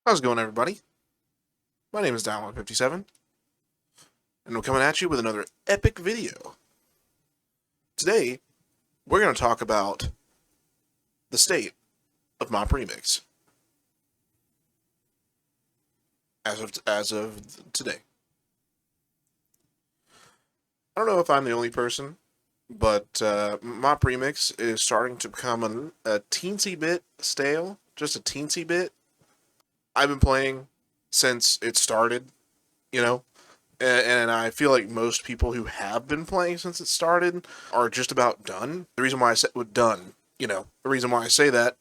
How's it going, everybody? My name is Download57, and we're coming at you with another epic video. Today, we're going to talk about the state of Mop Remix as of today. I don't know if I'm the only person, but Mop Remix is starting to become a teensy bit stale, just a teensy bit. I've been playing since it started, you know, and I feel like most people who have been playing since it started are just about done. The reason why I said done, the reason why I say that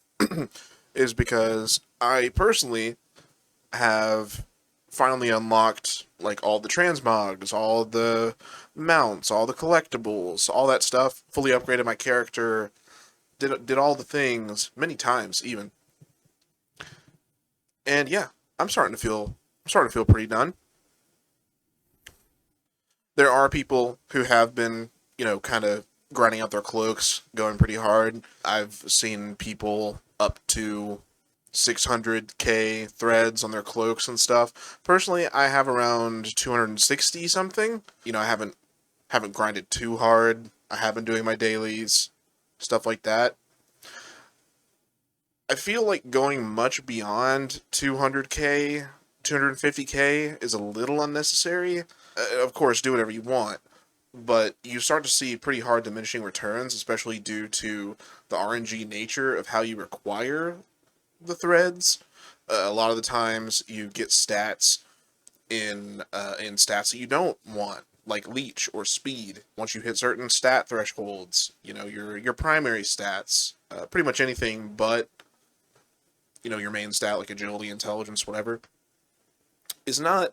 is because I personally have finally unlocked like all the transmogs, all the mounts, all the collectibles, all that stuff. Fully upgraded my character, did all the things many times even, and yeah, I'm starting to feel pretty done. There are people who have been, kind of grinding out their cloaks, going pretty hard. I've seen people up to 600k threads on their cloaks and stuff. Personally, I have around 260 something. I haven't grinded too hard. I have been doing my dailies, stuff like that. I feel like going much beyond 200k, 250k is a little unnecessary. Of course, do whatever you want, but you start to see pretty hard diminishing returns, especially due to the RNG nature of how you require the threads. A lot of the times you get stats in stats that you don't want, like leech or speed. Once you hit certain stat thresholds, your primary stats, pretty much anything but your main stat like agility, intelligence, whatever, is not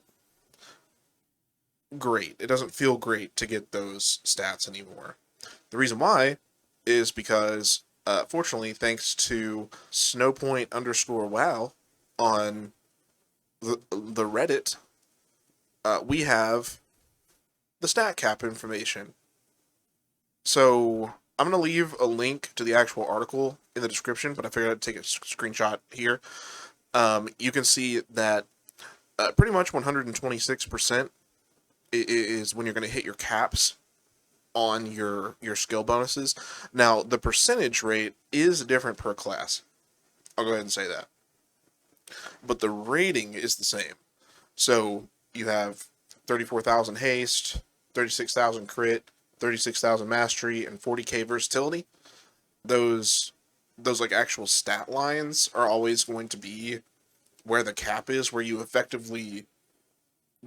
great. It doesn't feel great to get those stats anymore. The reason why is because, fortunately, thanks to Snowpoint underscore wow on the Reddit, we have the stat cap information. So I'm going to leave a link to the actual article in the description, but I figured I'd take a screenshot here. You can see that pretty much 126% is when you're going to hit your caps on your skill bonuses. Now, the percentage rate is different per class. I'll go ahead and say that. But the rating is the same. So you have 34,000 haste, 36,000 crit, 36,000 mastery, and 40k versatility. Those like actual stat lines are always going to be where the cap is, where you effectively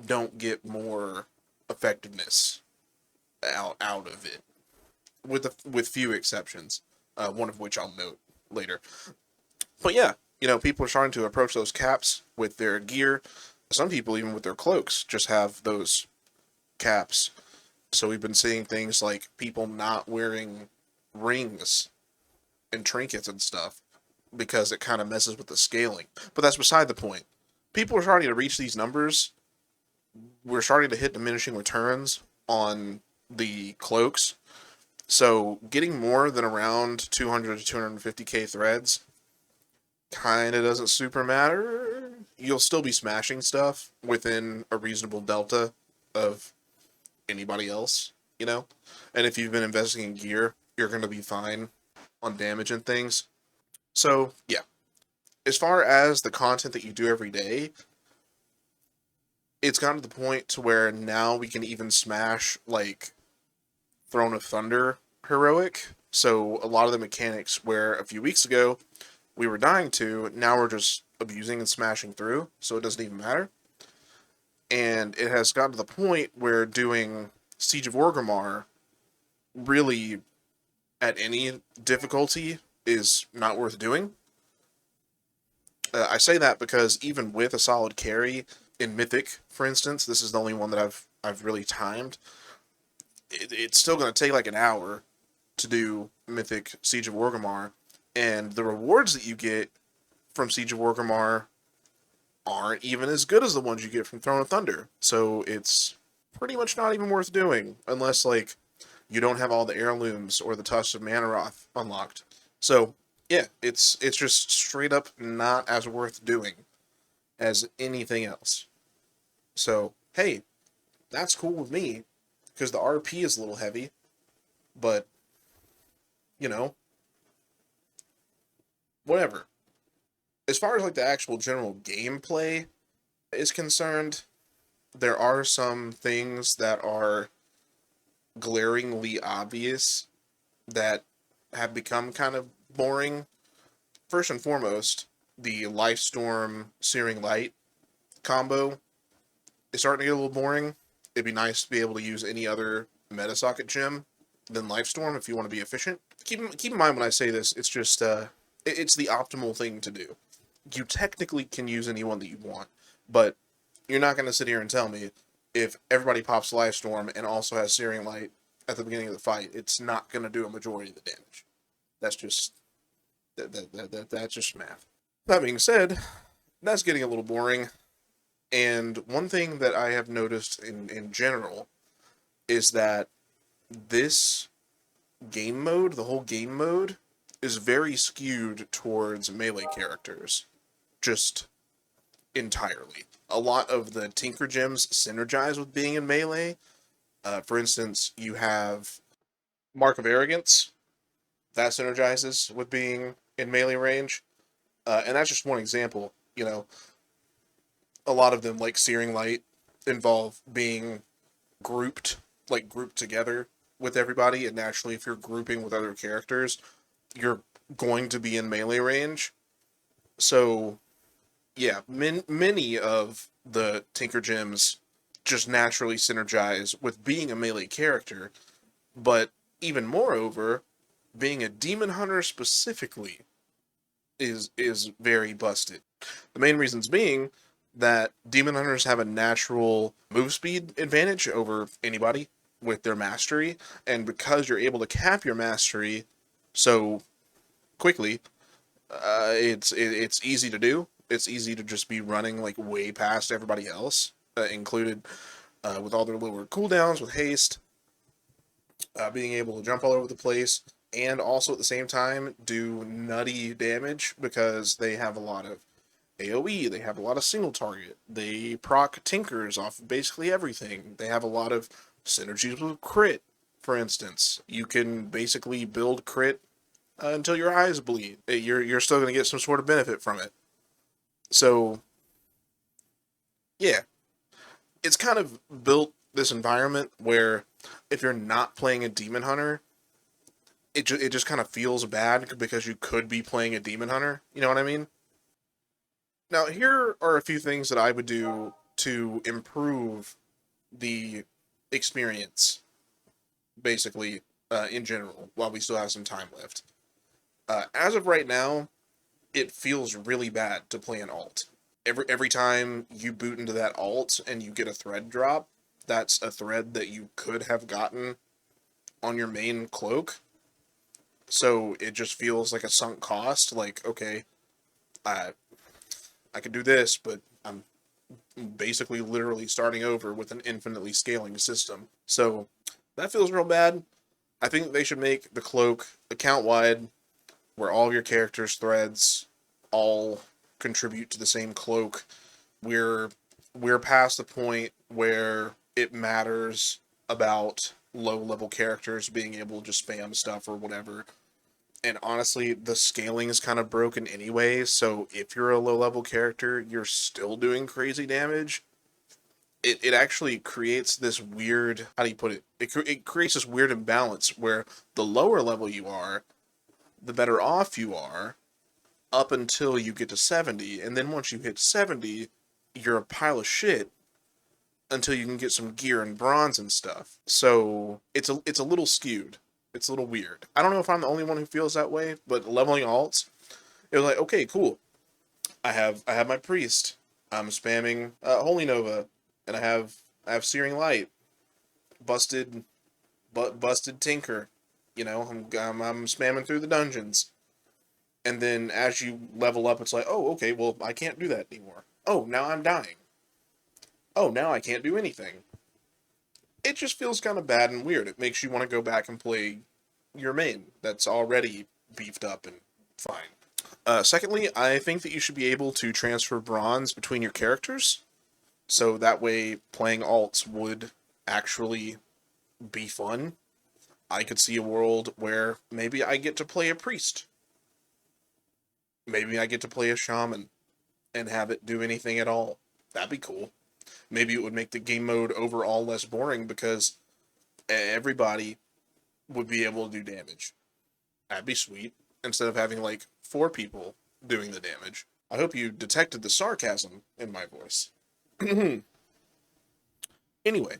don't get more effectiveness out of it, with few exceptions, one of which I'll note later. But yeah, people are starting to approach those caps with their gear. Some people, even with their cloaks, just have those caps. So we've been seeing things like people not wearing rings and trinkets and stuff because it kind of messes with the scaling. But that's beside the point. People are starting to reach these numbers. We're starting to hit diminishing returns on the cloaks. So getting more than around 200 to 250k threads kind of doesn't super matter. You'll still be smashing stuff within a reasonable delta of anybody else, And if you've been investing in gear, you're going to be fine on damage and things. So, yeah. As far as the content that you do every day, it's gotten to the point to where now we can even smash, like, Throne of Thunder heroic. So a lot of the mechanics where a few weeks ago we were dying to, now we're just abusing and smashing through, so it doesn't even matter. And it has gotten to the point where doing Siege of Orgrimmar really at any difficulty is not worth doing. I say that because even with a solid carry in Mythic, for instance, this is the only one that I've really timed. It's still going to take like an hour to do Mythic Siege of Orgrimmar, and the rewards that you get from Siege of Orgrimmar aren't even as good as the ones you get from Throne of Thunder. So it's pretty much not even worth doing unless like you don't have all the heirlooms or the Tusks of Manaroth unlocked. So yeah, it's just straight up not as worth doing. as anything else. So, hey, that's cool with me, because the RP is a little heavy, but, you know, whatever. As far as like the actual general gameplay is concerned, there are some things that are glaringly obvious that have become kind of boring. First and foremost, the Lifestorm Searing Light combo is starting to get a little boring. It'd be nice to be able to use any other Metasocket gem than Lifestorm if you want to be efficient. Keep in mind when I say this, it's just it's the optimal thing to do. You technically can use any one that you want, but you're not going to sit here and tell me if everybody pops Lifestorm and also has Searing Light at the beginning of the fight, it's not going to do a majority of the damage. That's just that's just math. That being said, that's getting a little boring. And one thing that I have noticed in general is that this game mode, the whole game mode, is very skewed towards melee characters. Just entirely. A lot of the Tinker Gems synergize with being in melee. For instance, you have Mark of Arrogance. That synergizes with being in melee range. And that's just one example. You know, a lot of them, like Searing Light, involve being grouped together with everybody. And naturally, if you're grouping with other characters, you're going to be in melee range. So, yeah, many of the Tinker Gems just naturally synergize with being a melee character, but even moreover, being a demon hunter specifically is very busted. The main reasons being that demon hunters have a natural move speed advantage over anybody with their mastery, and because you're able to cap your mastery so quickly, it's easy to do. It's easy to just be running like way past everybody else, included with all their lower cooldowns, with haste, being able to jump all over the place, and also at the same time do nutty damage because they have a lot of AoE, they have a lot of single target, they proc tinkers off of basically everything, they have a lot of synergies with crit, for instance. You can basically build crit until your eyes bleed. You're still going to get some sort of benefit from it. So, yeah, it's kind of built this environment where if you're not playing a demon hunter, it just kind of feels bad because you could be playing a demon hunter. You know what I mean? Now, here are a few things that I would do to improve the experience, basically, in general, while we still have some time left. As of right now, it feels really bad to play an alt. Every time you boot into that alt and you get a thread drop, that's a thread that you could have gotten on your main cloak. So it just feels like a sunk cost. Like, okay, I could do this, but I'm basically literally starting over with an infinitely scaling system. So that feels real bad. I think they should make the cloak account wide, where all of your characters' threads all contribute to the same cloak. We're past the point where it matters about low level characters being able to just spam stuff or whatever. And honestly, the scaling is kind of broken anyway, so if you're a low level character, you're still doing crazy damage. It actually creates this weird, how do you put it? It creates this weird imbalance where the lower level you are, the better off you are, up until you get to 70, and then once you hit 70, you're a pile of shit until you can get some gear and bronze and stuff. So it's a little skewed. It's a little weird. I don't know if I'm the only one who feels that way, but leveling alts, it was like, okay, cool. I have my priest. I'm spamming Holy Nova, and I have Searing Light, busted Tinker. You know, I'm spamming through the dungeons. And then as you level up, it's like, oh, okay, well, I can't do that anymore. Oh, now I'm dying. Oh, now I can't do anything. It just feels kind of bad and weird. It makes you want to go back and play your main that's already beefed up and fine. Secondly, I think that you should be able to transfer bronze between your characters, so that way playing alts would actually be fun. I could see a world where maybe I get to play a priest. Maybe I get to play a shaman and have it do anything at all. That'd be cool. Maybe it would make the game mode overall less boring because everybody would be able to do damage. That'd be sweet. Instead of having like 4 people doing the damage. I hope you detected the sarcasm in my voice. Anyway,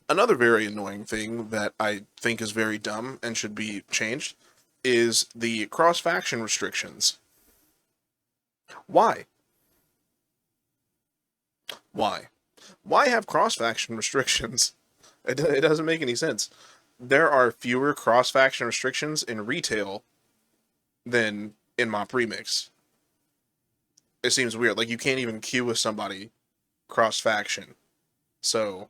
another very annoying thing that I think is very dumb and should be changed is the cross-faction restrictions. Why? Why? Why have cross-faction restrictions? It doesn't make any sense. There are fewer cross-faction restrictions in retail than in my premix. It seems weird. Like, you can't even queue with somebody cross-faction. So,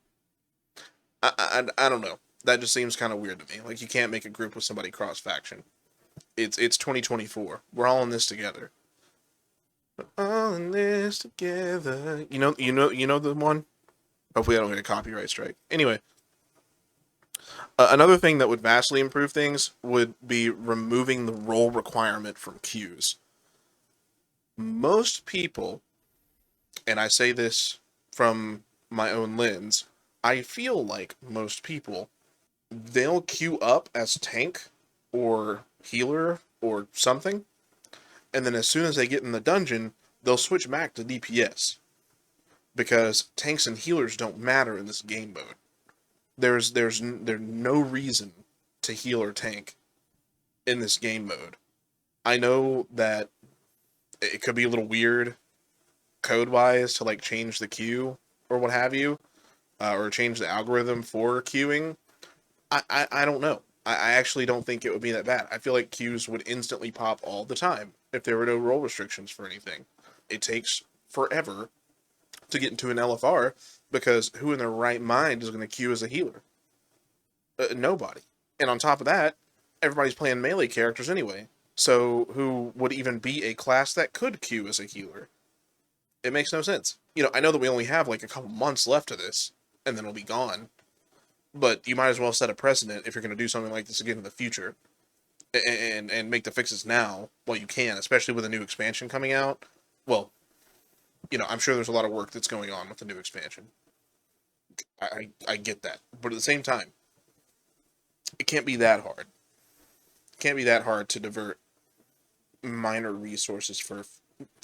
I don't know. That just seems kind of weird to me. Like, you can't make a group with somebody cross-faction. It's 2024. We're all in this together. We're all in this together. You know the one? Hopefully I don't get a copyright strike. Anyway, another thing that would vastly improve things would be removing the role requirement from queues. Most people, and I say this from my own lens, I feel like most people, they'll queue up as tank or healer or something, and then as soon as they get in the dungeon, they'll switch back to DPS. Because tanks and healers don't matter in this game mode. There's no reason to heal or tank in this game mode. I know that it could be a little weird code-wise to like change the queue or what have you, or change the algorithm for queuing. I don't know. I actually don't think it would be that bad. I feel like queues would instantly pop all the time if there were no role restrictions for anything. It takes forever to get into an LFR because who in their right mind is going to queue as a healer? Nobody. And on top of that, everybody's playing melee characters anyway. So who would even be a class that could queue as a healer? It makes no sense. I know that we only have like a couple months left of this, and then it'll be gone. But you might as well set a precedent if you're going to do something like this again in the future, and make the fixes now while you can, especially with a new expansion coming out. Well, I'm sure there's a lot of work that's going on with the new expansion. I get that, but at the same time, it can't be that hard. It can't be that hard to divert minor resources for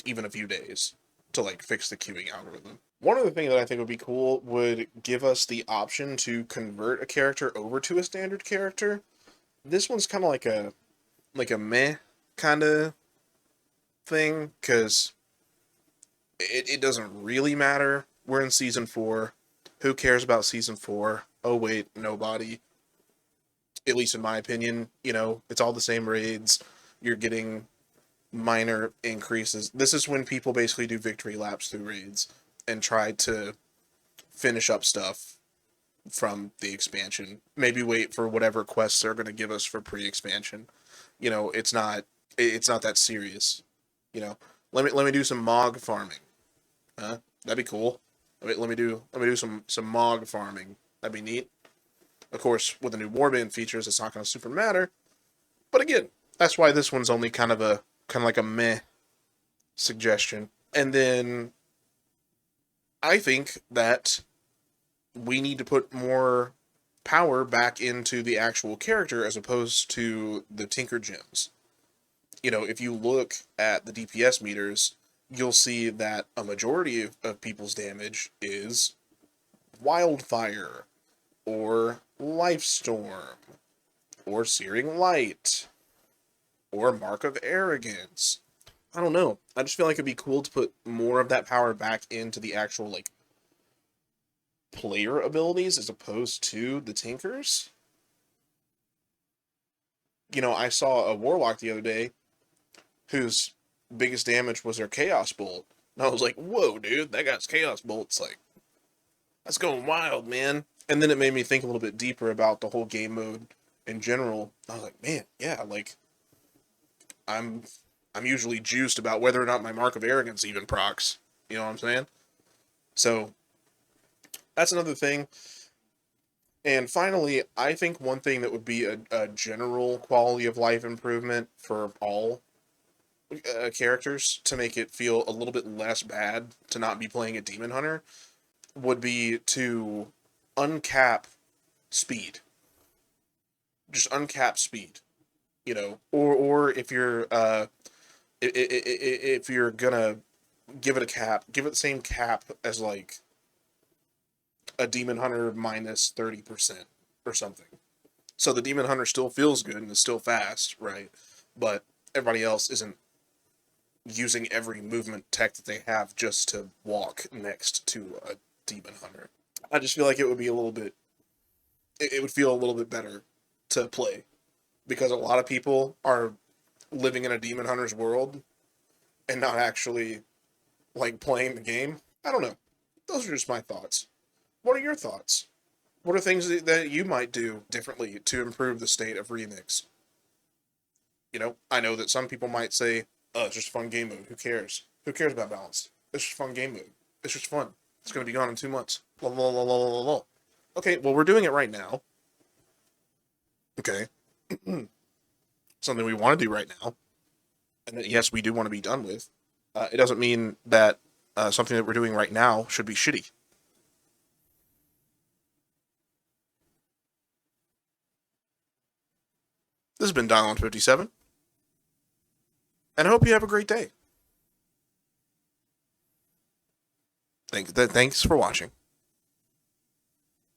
even a few days to like fix the queuing algorithm. One other thing that I think would be cool would give us the option to convert a character over to a standard character. This one's kind of like a meh kind of thing, because it doesn't really matter. We're in season 4. Who cares about season 4? Oh wait, nobody. At least in my opinion, it's all the same raids. You're getting minor increases. This is when people basically do victory laps through raids and try to finish up stuff from the expansion. Maybe wait for whatever quests they're going to give us for pre-expansion. It's not that serious. Let me do some Mog farming. Huh? That'd be cool. Let me do some Mog farming. That'd be neat. Of course, with the new warband features, it's not going to super matter. But again, that's why this one's only kind of like a meh suggestion. And then I think that we need to put more power back into the actual character as opposed to the Tinker Gems. If you look at the DPS meters, you'll see that a majority of people's damage is Wildfire, or Lifestorm, or Searing Light, or Mark of Arrogance. I don't know. I just feel like it'd be cool to put more of that power back into the actual, player abilities as opposed to the Tinkers. I saw a Warlock the other day whose biggest damage was their Chaos Bolt. And I was like, whoa, dude, that guy's Chaos Bolt's that's going wild, man. And then it made me think a little bit deeper about the whole game mode in general. I was like, man, yeah, I'm I'm usually juiced about whether or not my Mark of Arrogance even procs. You know what I'm saying? So that's another thing. And finally, I think one thing that would be a general quality of life improvement for all characters to make it feel a little bit less bad to not be playing a demon hunter would be to uncap speed. Just uncap speed, you know, or if you're gonna give it a cap, give it the same cap as like a demon hunter minus 30% or something. So the demon hunter still feels good and is still fast, right? But everybody else isn't using every movement tech that they have just to walk next to a demon hunter. I just feel like it would be a little bit, it would feel a little bit better to play because a lot of people are living in a demon hunter's world and not actually like playing the game. I don't know. Those are just my thoughts. What are your thoughts? What are things that you might do differently to improve the state of Remix? You know, I know that some people might say, "Oh, it's just a fun game mode. Who cares? Who cares about balance? It's just a fun game mode. It's just fun. It's going to be gone in 2 months." La, la, la, la, la, la. Okay, well, we're doing it right now. Okay. Something we want to do right now. And that, yes, we do want to be done with. It doesn't mean that something that we're doing right now should be shitty. This has been Dial 57, and I hope you have a great day. Thanks for watching.